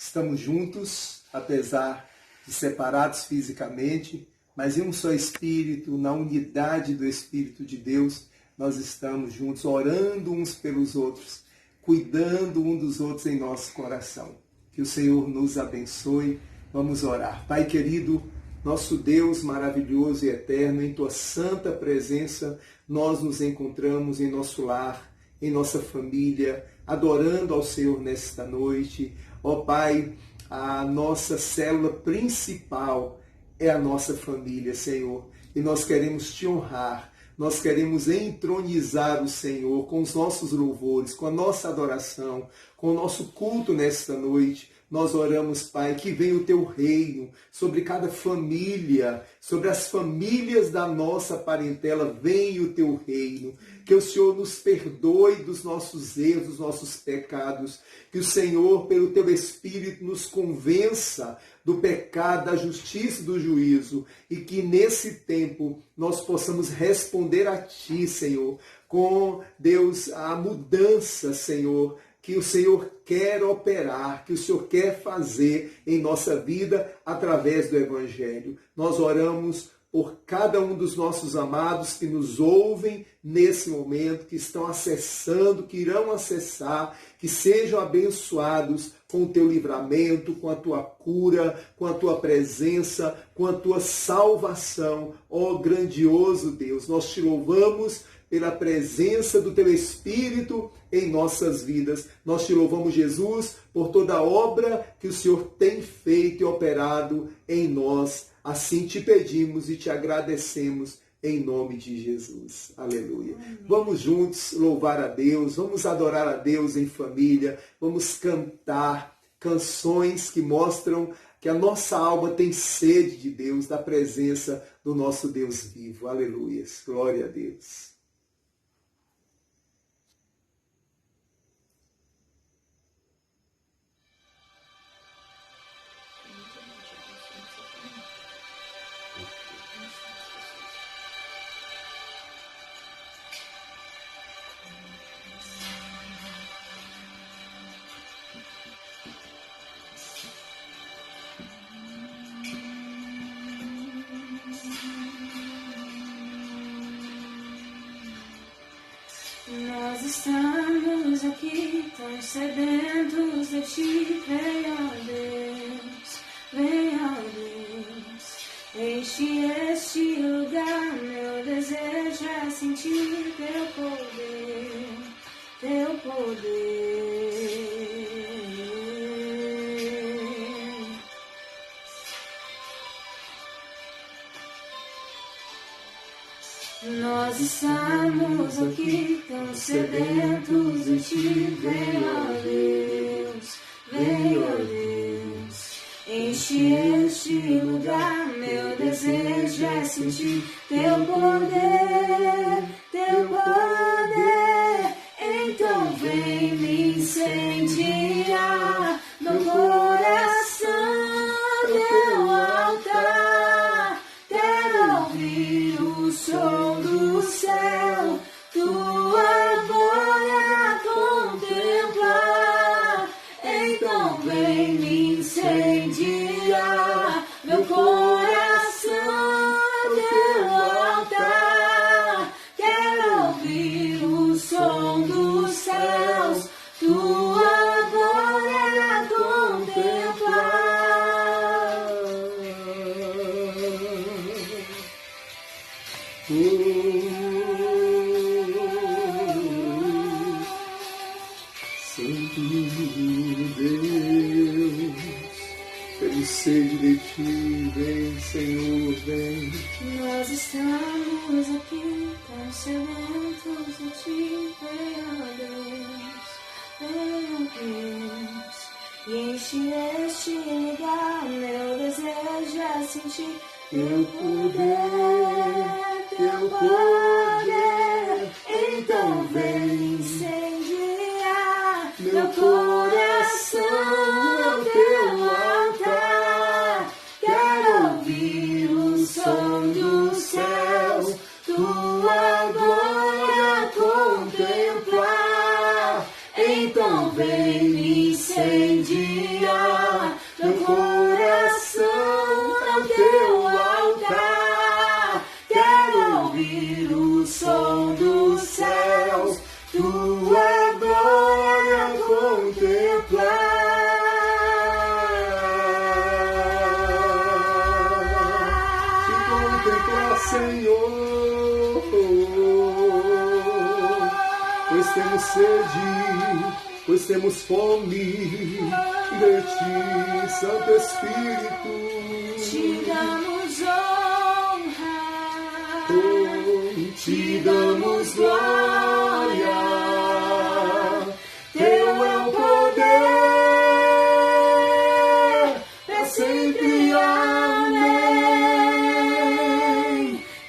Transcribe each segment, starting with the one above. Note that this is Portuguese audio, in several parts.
estamos juntos, apesar de separados fisicamente, mas em um só Espírito, na unidade do Espírito de Deus, nós estamos juntos, orando uns pelos outros, cuidando um dos outros em nosso coração. Que o Senhor nos abençoe. Vamos orar. Pai querido, nosso Deus maravilhoso e eterno, em Tua santa presença, nós nos encontramos em nosso lar, em nossa família, adorando ao Senhor nesta noite. Ó Pai, a nossa célula principal é a nossa família, Senhor, e nós queremos Te honrar, nós queremos entronizar o Senhor com os nossos louvores, com a nossa adoração, com o nosso culto nesta noite. Nós oramos, Pai, que venha o Teu reino sobre cada família, sobre as famílias da nossa parentela, venha o Teu reino. Que o Senhor nos perdoe dos nossos erros, dos nossos pecados. Que o Senhor, pelo Teu Espírito, nos convença do pecado, da justiça e do juízo. E que nesse tempo nós possamos responder a Ti, Senhor, com, Deus, a mudança, Senhor, que o Senhor quer operar, que o Senhor quer fazer em nossa vida através do Evangelho. Nós oramos por cada um dos nossos amados que nos ouvem nesse momento, que estão acessando, que irão acessar, que sejam abençoados com o Teu livramento, com a Tua cura, com a Tua presença, com a Tua salvação. Ó grandioso Deus, nós Te louvamos pela presença do Teu Espírito em nossas vidas. Nós Te louvamos, Jesus, por toda a obra que o Senhor tem feito e operado em nós. Assim Te pedimos e Te agradecemos em nome de Jesus. Aleluia. Amém. Vamos juntos louvar a Deus, vamos adorar a Deus em família, vamos cantar canções que mostram que a nossa alma tem sede de Deus, da presença do nosso Deus vivo. Aleluia. Glória a Deus. Nós estamos aqui tão sedentos de Ti, vem, ó Deus, enche este lugar, meu desejo é sentir Teu poder. Nós estamos aqui tão sedentos de Ti, vem, ó Deus, enche este lugar, meu desejo é sentir Teu poder, então vem me incendiar no coração, Teu altar, quero ouvir o som do céu, Tua glória contemplar, então vem me incendiar meu coração, Teu altar, quero ouvir o som dos céus, Tua glória contemplar. Santo Deus, pelo sede de Ti, vem, Senhor, vem. Nós estamos aqui tão sedentos de Ti, vem, ó Deus, e enche este lugar, meu desejo é sentir Teu poder, então vem incendiar meu coração, Teu altar, quero ouvir o som dos céus, Tua glória contemplar, então vem me incendiar tua glória contemplar. Senhor, pois temos sede, pois temos fome de ti, Santo Espírito. Te damos honra, te damos glória, teu é o poder, é sempre amém.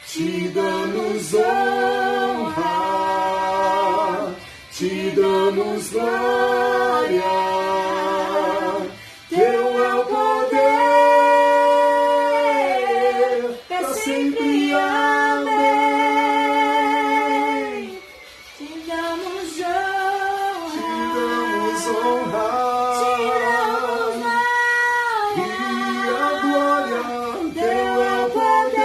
Te damos honra, te damos glória, teu é o poder, é sempre amém. te damos honra, Te damos honra, e a glória, teu é o poder,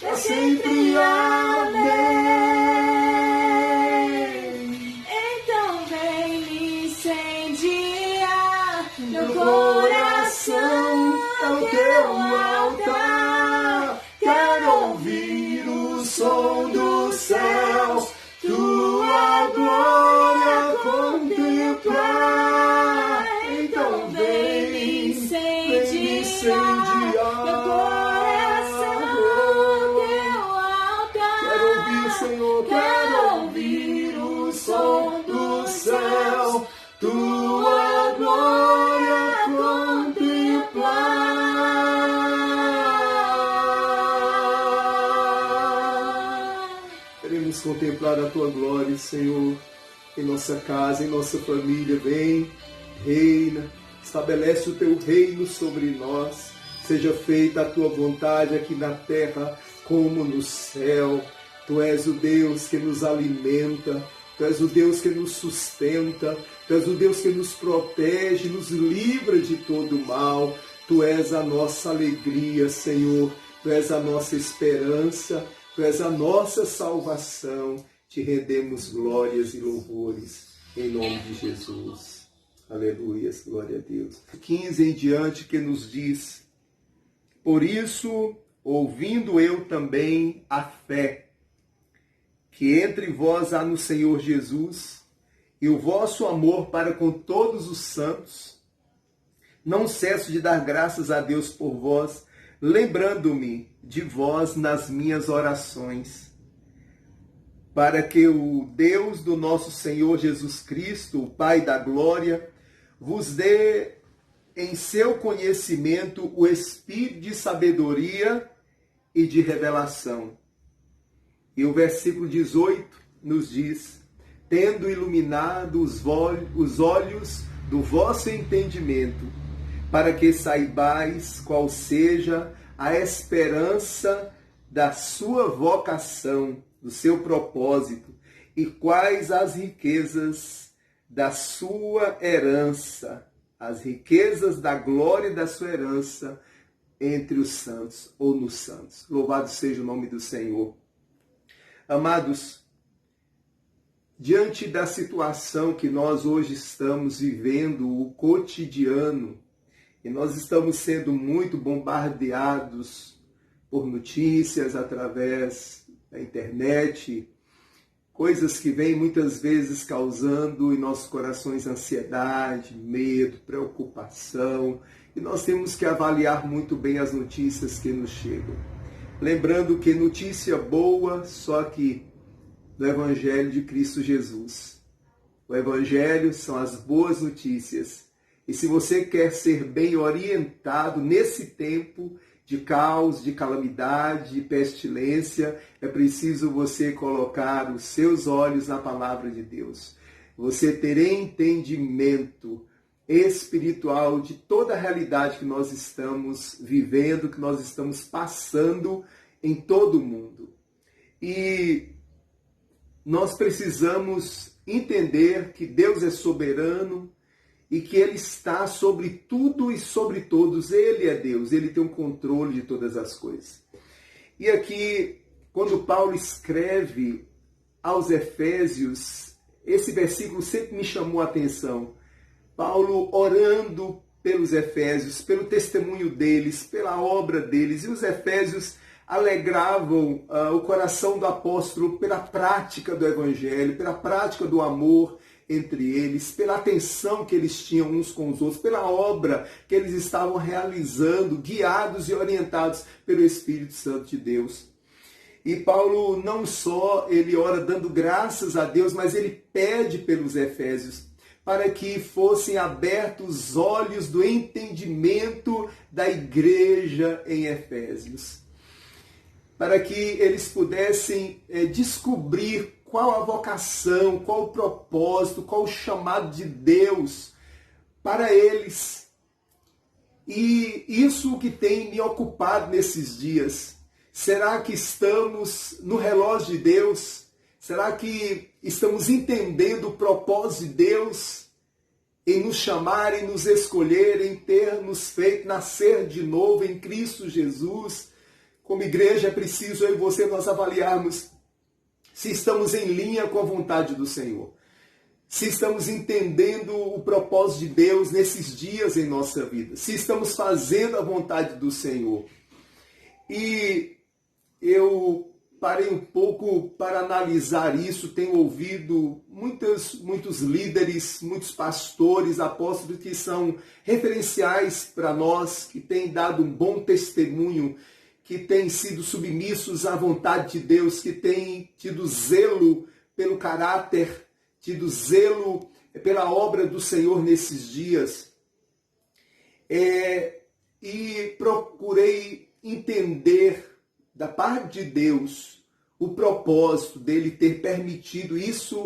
é sempre amém. Então vem me incendiar, meu coração É o teu altar, quero ouvir o som dos céus, tua glória contemplar. Então vem me incendiar, meu coração, teu altar. Quero ouvir, Senhor, quero ouvir o som do céu, tua glória contemplar. Queremos contemplar a tua glória, Senhor, em nossa casa, em nossa família. Vem, reina, estabelece o teu reino sobre nós. Seja feita a tua vontade aqui na terra como no céu. Tu és o Deus que nos alimenta, Tu és o Deus que nos sustenta, Tu és o Deus que nos protege, nos livra de todo mal. Tu és a nossa alegria, Senhor. Tu és a nossa esperança, Tu és a nossa salvação. Te rendemos glórias e louvores em nome de Jesus. Aleluia, glória a Deus. 15 em diante que nos diz: por isso, ouvindo eu também a fé que entre vós há no Senhor Jesus, e o vosso amor para com todos os santos, não cesso de dar graças a Deus por vós, lembrando-me de vós nas minhas orações, para que o Deus do nosso Senhor Jesus Cristo, o Pai da glória, vos dê em seu conhecimento o espírito de sabedoria e de revelação. E o versículo 18 nos diz: tendo iluminado os olhos do vosso entendimento, para que saibais qual seja a esperança da sua vocação, do seu propósito, e quais as riquezas da sua herança, as riquezas da glória da sua herança entre os santos ou nos santos. Louvado seja o nome do Senhor. Amados, diante da situação que nós hoje estamos vivendo, o cotidiano, e nós estamos sendo muito bombardeados por notícias através da internet, coisas que vêm muitas vezes causando em nossos corações ansiedade, medo, preocupação, e nós temos que avaliar muito bem as notícias que nos chegam. Lembrando que notícia boa só aqui no Evangelho de Cristo Jesus. O Evangelho são as boas notícias. E se você quer ser bem orientado nesse tempo de caos, de calamidade, de pestilência, é preciso você colocar os seus olhos na palavra de Deus. Você ter entendimento espiritual de toda a realidade que nós estamos vivendo, que nós estamos passando em todo o mundo. E nós precisamos entender que Deus é soberano e que Ele está sobre tudo e sobre todos. Ele é Deus, Ele tem o controle de todas as coisas. E aqui, quando Paulo escreve aos Efésios, esse versículo sempre me chamou a atenção. Paulo orando pelos Efésios, pelo testemunho deles, pela obra deles, e os Efésios alegravam o coração do apóstolo pela prática do Evangelho, pela prática do amor entre eles, pela atenção que eles tinham uns com os outros, pela obra que eles estavam realizando, guiados e orientados pelo Espírito Santo de Deus. E Paulo não só ele ora dando graças a Deus, mas ele pede pelos Efésios para que fossem abertos os olhos do entendimento da igreja em Efésios, para que eles pudessem descobrir qual a vocação, qual o propósito, qual o chamado de Deus para eles. E isso que tem me ocupado nesses dias. Será que estamos no relógio de Deus? Será que estamos entendendo o propósito de Deus em nos chamar, em nos escolher, em ter nos feito nascer de novo em Cristo Jesus? Como igreja é preciso eu e você nós avaliarmos se estamos em linha com a vontade do Senhor. Se estamos entendendo o propósito de Deus nesses dias em nossa vida. Se estamos fazendo a vontade do Senhor. E eu parei um pouco para analisar isso. Tenho ouvido muitos líderes, muitos pastores, apóstolos que são referenciais para nós, que têm dado um bom testemunho, que têm sido submissos à vontade de Deus, que têm tido zelo pelo caráter, tido zelo pela obra do Senhor nesses dias. E procurei entender da parte de Deus o propósito dele ter permitido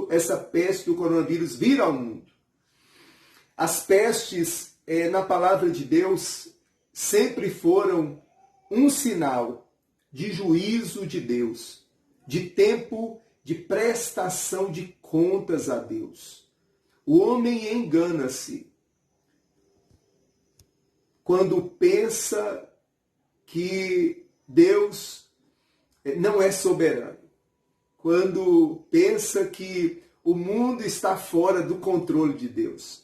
essa peste do coronavírus vir ao mundo. As pestes, na palavra de Deus, sempre foram um sinal de juízo de Deus, de tempo de prestação de contas a Deus. O homem engana-se quando pensa que Deus não é soberano, quando pensa que o mundo está fora do controle de Deus,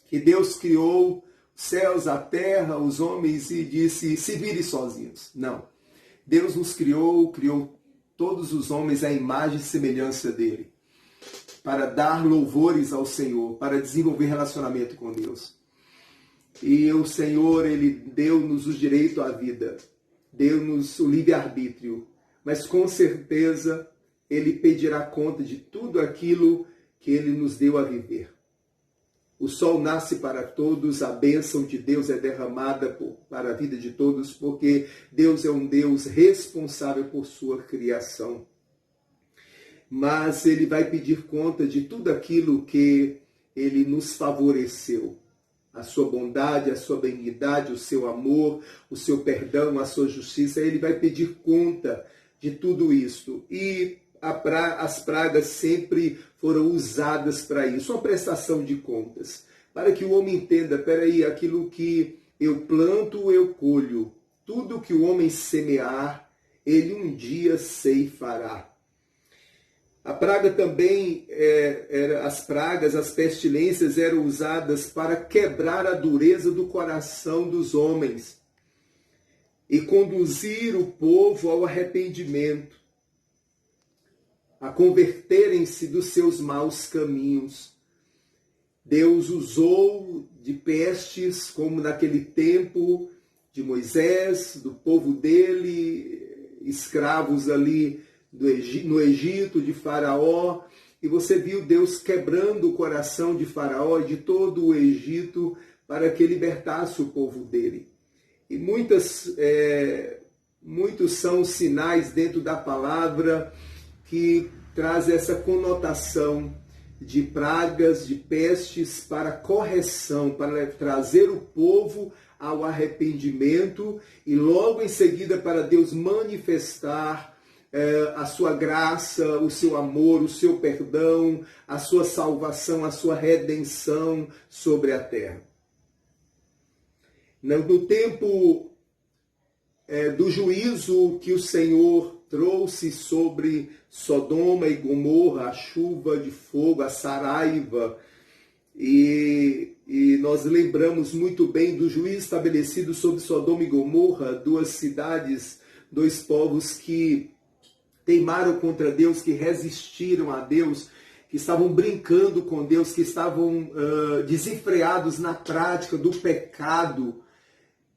que Deus criou os céus, a terra, os homens e disse, se virem sozinhos. Não. Deus nos criou todos os homens à imagem e semelhança dele, para dar louvores ao Senhor, para desenvolver relacionamento com Deus. E o Senhor, ele deu-nos o direito à vida, deu-nos o livre-arbítrio, mas com certeza ele pedirá conta de tudo aquilo que ele nos deu a viver. O sol nasce para todos, a bênção de Deus é derramada para a vida de todos, porque Deus é um Deus responsável por sua criação. Mas ele vai pedir conta de tudo aquilo que ele nos favoreceu. A sua bondade, a sua benignidade, o seu amor, o seu perdão, a sua justiça. Ele vai pedir conta de tudo isso. E as pragas sempre foram usadas para isso, uma prestação de contas, para que o homem entenda, peraí, aquilo que eu planto, eu colho. Tudo que o homem semear, ele um dia ceifará. A praga também, as pestilências eram usadas para quebrar a dureza do coração dos homens e conduzir o povo ao arrependimento, a converterem-se dos seus maus caminhos. Deus usou de pestes, como naquele tempo de Moisés, do povo dele, escravos ali no Egito, de Faraó, e você viu Deus quebrando o coração de Faraó e de todo o Egito para que libertasse o povo dele. E muitos são os sinais dentro da palavra que traz essa conotação de pragas, de pestes para correção, para trazer o povo ao arrependimento e logo em seguida para Deus manifestar a sua graça, o seu amor, o seu perdão, a sua salvação, a sua redenção sobre a terra. No tempo do juízo que o Senhor trouxe sobre Sodoma e Gomorra a chuva de fogo, a saraiva, e nós lembramos muito bem do juízo estabelecido sobre Sodoma e Gomorra, duas cidades, dois povos que teimaram contra Deus, que resistiram a Deus, que estavam brincando com Deus, que estavam desenfreados na prática do pecado,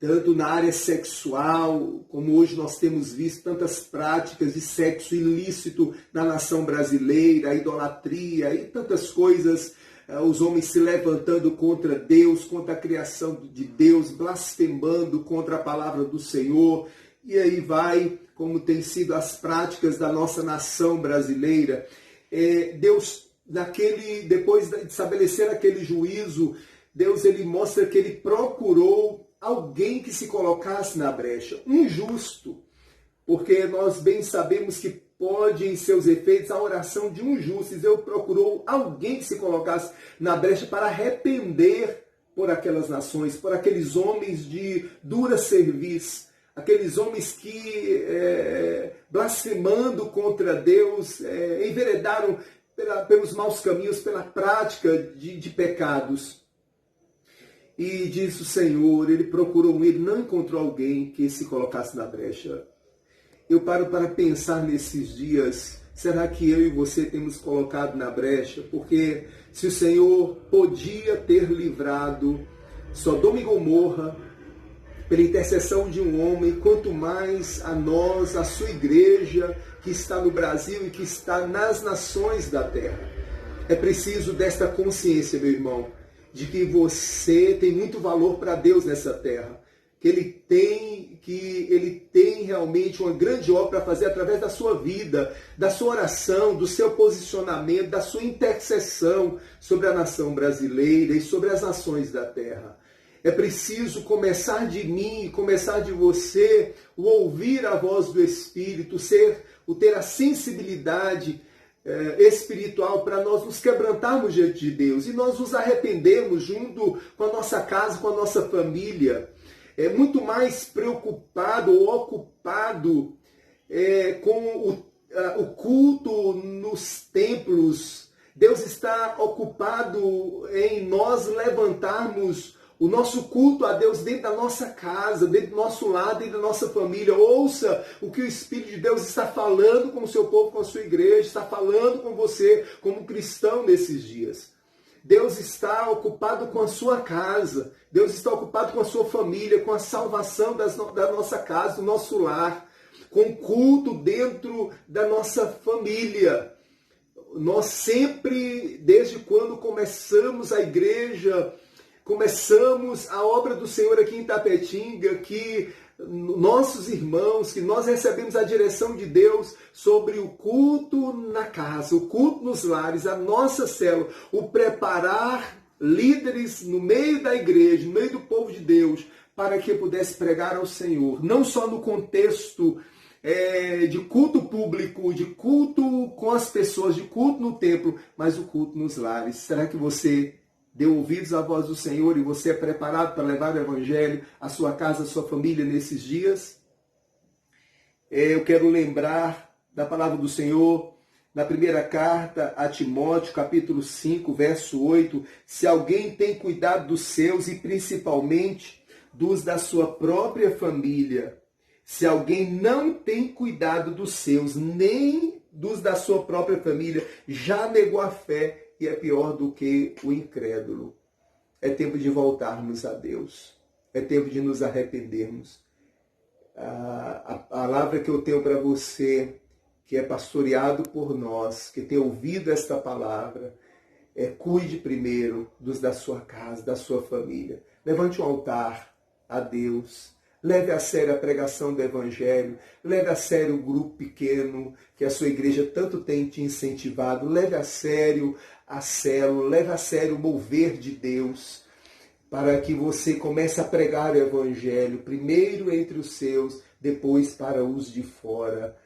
tanto na área sexual, como hoje nós temos visto tantas práticas de sexo ilícito na nação brasileira, a idolatria e tantas coisas, os homens se levantando contra Deus, contra a criação de Deus, blasfemando contra a palavra do Senhor, e aí vai, como tem sido as práticas da nossa nação brasileira. Deus, depois de estabelecer aquele juízo, Deus ele mostra que ele procurou alguém que se colocasse na brecha, um justo, porque nós bem sabemos que pode, em seus efeitos, a oração de um justo. Deus procurou alguém que se colocasse na brecha para arrepender por aquelas nações, por aqueles homens de dura serviço, aqueles homens que, blasfemando contra Deus, enveredaram pelos maus caminhos, pela prática de pecados. E diz o Senhor, ele procurou, ele não encontrou alguém que se colocasse na brecha. Eu paro para pensar nesses dias, será que eu e você temos colocado na brecha? Porque se o Senhor podia ter livrado Sodoma e Gomorra pela intercessão de um homem, quanto mais a nós, a sua igreja, que está no Brasil e que está nas nações da terra. É preciso desta consciência, meu irmão, de que você tem muito valor para Deus nessa terra, que ele tem realmente uma grande obra para fazer através da sua vida, da sua oração, do seu posicionamento, da sua intercessão sobre a nação brasileira e sobre as nações da terra. É preciso começar de mim, começar de você, o ouvir a voz do Espírito, o ter a sensibilidade espiritual para nós nos quebrantarmos diante de Deus e nós nos arrependemos junto com a nossa casa, com a nossa família. Muito mais preocupado ou ocupado com o culto nos templos. Deus está ocupado em nós levantarmos o nosso culto a Deus dentro da nossa casa, dentro do nosso lar, dentro da nossa família. Ouça o que o Espírito de Deus está falando com o seu povo, com a sua igreja, está falando com você como cristão nesses dias. Deus está ocupado com a sua casa, Deus está ocupado com a sua família, com a salvação da nossa casa, do nosso lar, com culto dentro da nossa família. Nós sempre, desde quando começamos a igreja, começamos a obra do Senhor aqui em Tapetinga, que nossos irmãos, que nós recebemos a direção de Deus sobre o culto na casa, o culto nos lares, a nossa célula, o preparar líderes no meio da igreja, no meio do povo de Deus, para que pudesse pregar ao Senhor, não só no contexto de culto público, de culto com as pessoas, de culto no templo, mas o culto nos lares. Será que você deu ouvidos à voz do Senhor e você é preparado para levar o Evangelho à sua casa, à sua família nesses dias? Eu quero lembrar da palavra do Senhor na primeira carta a Timóteo, capítulo 5, verso 8. Se alguém tem cuidado dos seus e principalmente dos da sua própria família, se alguém não tem cuidado dos seus, nem dos da sua própria família, já negou a fé e é pior do que o incrédulo. É tempo de voltarmos a Deus. É tempo de nos arrependermos. A palavra que eu tenho para você, que é pastoreado por nós, que tem ouvido esta palavra, cuide primeiro dos da sua casa, da sua família. Levante um altar a Deus. Leve a sério a pregação do Evangelho, leve a sério o grupo pequeno que a sua igreja tanto tem te incentivado, leve a sério a célula, leve a sério o mover de Deus, para que você comece a pregar o Evangelho, primeiro entre os seus, depois para os de fora.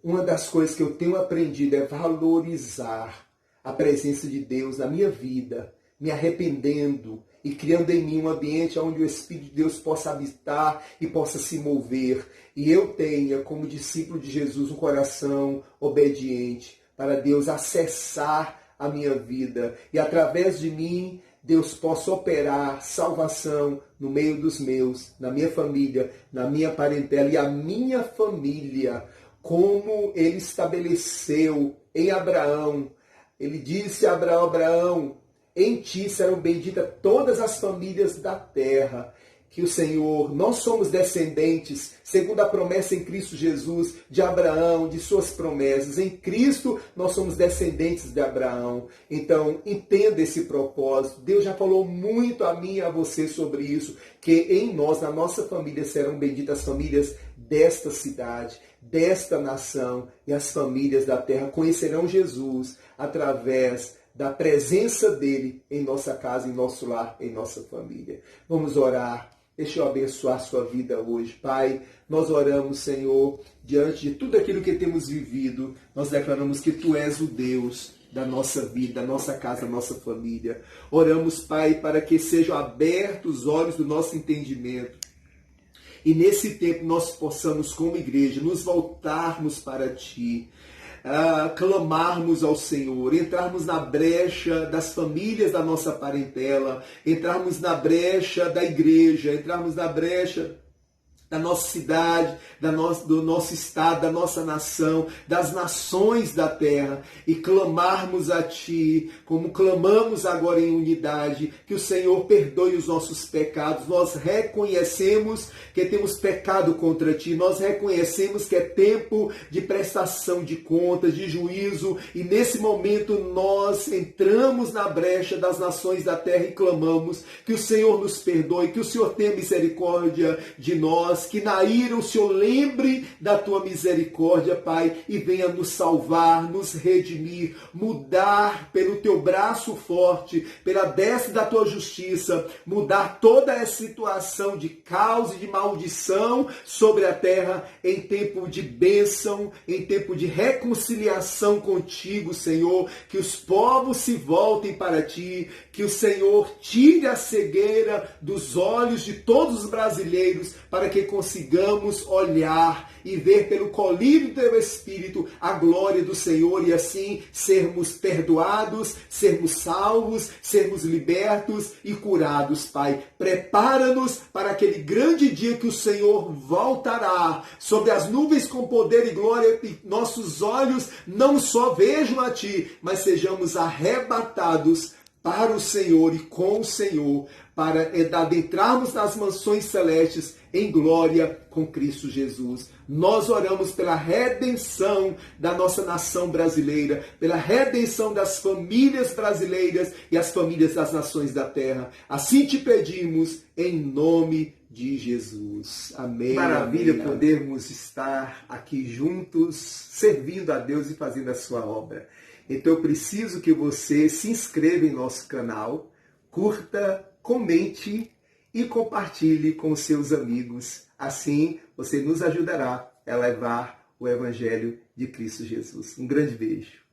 Uma das coisas que eu tenho aprendido é valorizar a presença de Deus na minha vida, me arrependendo e criando em mim um ambiente onde o Espírito de Deus possa habitar e possa se mover. E eu tenha, como discípulo de Jesus, um coração obediente para Deus acessar a minha vida. E através de mim, Deus possa operar salvação no meio dos meus, na minha família, na minha parentela. E a minha família, como Ele estabeleceu em Abraão, Ele disse a Abraão: Abraão, em ti serão benditas todas as famílias da terra. Que o Senhor, nós somos descendentes, segundo a promessa em Cristo Jesus, de Abraão, de suas promessas. Em Cristo, nós somos descendentes de Abraão. Então, entenda esse propósito. Deus já falou muito a mim e a você sobre isso, que em nós, na nossa família, serão benditas as famílias desta cidade, desta nação, e as famílias da terra conhecerão Jesus através da presença dele em nossa casa, em nosso lar, em nossa família. Vamos orar. Deixa eu abençoar a sua vida hoje. Pai, nós oramos, Senhor, diante de tudo aquilo que temos vivido, nós declaramos que Tu és o Deus da nossa vida, da nossa casa, da nossa família. Oramos, Pai, para que sejam abertos os olhos do nosso entendimento. E nesse tempo nós possamos, como igreja, nos voltarmos para Ti, clamarmos ao Senhor, entrarmos na brecha das famílias da nossa parentela, entrarmos na brecha da igreja, entrarmos na brecha da nossa cidade, do nosso estado, da nossa nação, das nações da terra, e clamarmos a Ti, como clamamos agora em unidade, que o Senhor perdoe os nossos pecados. Nós reconhecemos que temos pecado contra Ti, nós reconhecemos que é tempo de prestação de contas, de juízo, e nesse momento nós entramos na brecha das nações da terra e clamamos que o Senhor nos perdoe, que o Senhor tenha misericórdia de nós, que na ira o Senhor lembre da Tua misericórdia, Pai, e venha nos salvar, nos redimir, mudar pelo Teu braço forte, pela destra da Tua justiça, mudar toda essa situação de caos e de maldição sobre a terra em tempo de bênção, em tempo de reconciliação contigo, Senhor, que os povos se voltem para Ti, que o Senhor tire a cegueira dos olhos de todos os brasileiros, para que consigamos olhar e ver pelo colírio do Teu Espírito a glória do Senhor, e assim sermos perdoados, sermos salvos, sermos libertos e curados, Pai. Prepara-nos para aquele grande dia que o Senhor voltará sobre as nuvens com poder e glória, e nossos olhos não só vejam a Ti, mas sejamos arrebatados para o Senhor e com o Senhor, para adentrarmos nas mansões celestes em glória com Cristo Jesus. Nós oramos pela redenção da nossa nação brasileira, pela redenção das famílias brasileiras e as famílias das nações da terra. Assim te pedimos, em nome de Jesus. Amém. Maravilha podermos estar aqui juntos, servindo a Deus e fazendo a sua obra. Então eu preciso que você se inscreva em nosso canal, curta, comente e compartilhe com seus amigos. Assim você nos ajudará a levar o Evangelho de Cristo Jesus. Um grande beijo.